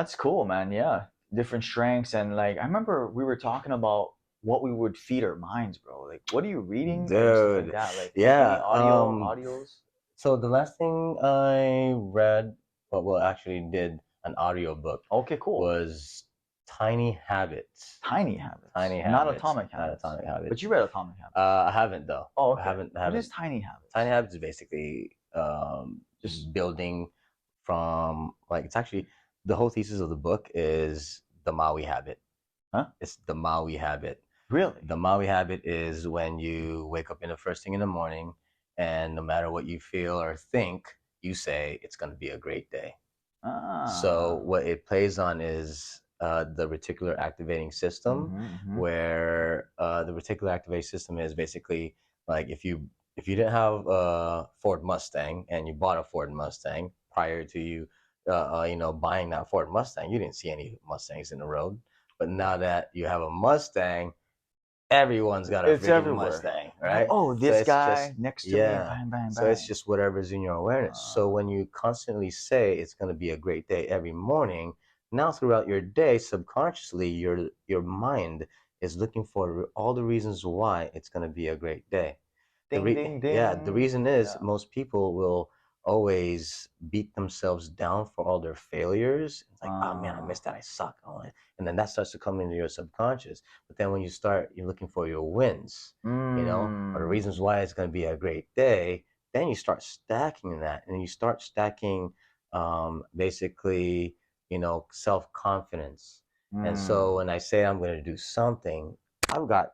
That's cool, man. Yeah, different strengths and like I remember we were talking about what we would feed our minds, bro. Like, what are you reading and stuff like Dude, that? Like, any yeah. audios? So the last thing I read, well, actually did an audio book Okay, cool. was Tiny Habits. Tiny Habits, Tiny not Habits. Atomic Not Habits. Atomic Habits. But you read Atomic Habits. I haven't though. Oh, okay. I haven't. What is Tiny Habits? Tiny Habits is basically just building from like it's actually the whole thesis of the book is the Maui habit. Huh? It's the Maui habit. Really? The Maui habit is when you wake up in the first thing in the morning, and no matter what you feel or think, you say it's going to be a great day. So what it plays on is the reticular activating system, where the reticular activating system is basically like if you didn't have a Ford Mustang and you bought a Ford Mustang prior to you buying that Ford Mustang, you didn't see any Mustangs in the road. But now that you have a Mustang, everyone's got a freaking Mustang, right? Oh, this guy next to me, bang, bang, bang. So it's just whatever's in your awareness. So when you constantly say it's going to be a great day every morning, now throughout your day, subconsciously, your mind is looking for all the reasons why it's going to be a great day. Ding, ding, ding. Yeah, the reason is most people will always beat themselves down for all their failures. It's like, oh man, I missed that. I suck. And then that starts to come into your subconscious. But then when you're looking for your wins, or the reasons why it's going to be a great day, then you start stacking that, and you start stacking basically, self-confidence. And so when I say I'm going to do something, I've got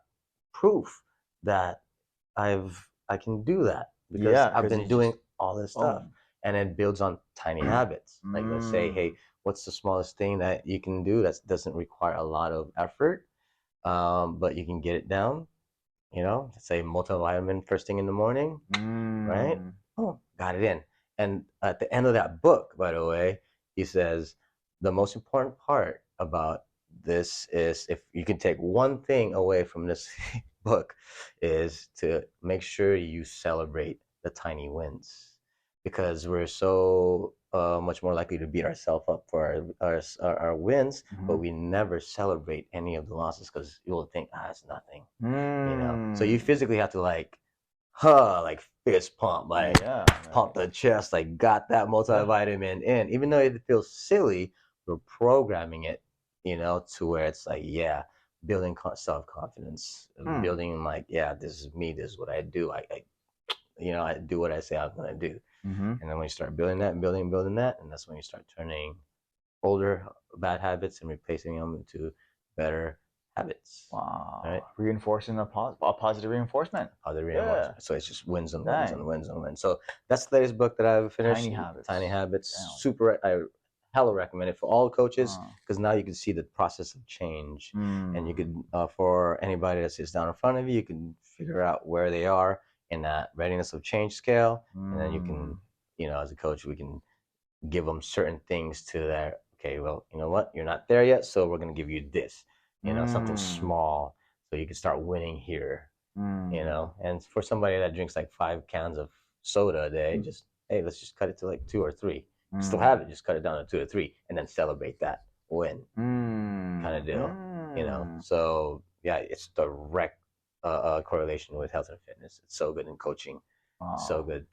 proof that I can do that because I've been doing all this stuff. And it builds on tiny habits. Like let's say, hey, what's the smallest thing that you can do that doesn't require a lot of effort, but you can get it down? Let's say multivitamin first thing in the morning, right? Oh, got it in. And at the end of that book, by the way, he says the most important part about this is if you can take one thing away from this book is to make sure you celebrate the tiny wins, because we're so much more likely to beat ourselves up for our wins, but we never celebrate any of the losses because you'll think, it's nothing. So you physically have to like fist pump, pump the chest, like got that multivitamin in, even though it feels silly. We're programming it, to where it's like, building self-confidence, building like, this is me, this is what I do. I do what I say I'm gonna do. And then when you start building that and building that, and that's when you start turning older bad habits and replacing them into better habits. Wow. Right? Reinforcing a positive reinforcement. Positive reinforcement. So it's just wins and wins and wins and wins. So that's the latest book that I've finished. Tiny Habits. Damn. Super. I hella recommend it for all coaches, because now you can see the process of change, and you could for anybody that sits down in front of you, you can figure out where they are in that readiness of change scale, and then you can, as a coach, we can give them certain things to their, okay, well, you know what, you're not there yet, so we're going to give you this, something small, so you can start winning here, and for somebody that drinks like 5 cans of soda a day, just, hey, let's just cut it to like 2 or 3. Still have it, just cut it down to 2 or 3, and then celebrate that win, kind of deal, so yeah, it's direct correlation with health and fitness. It's so good in coaching. So good.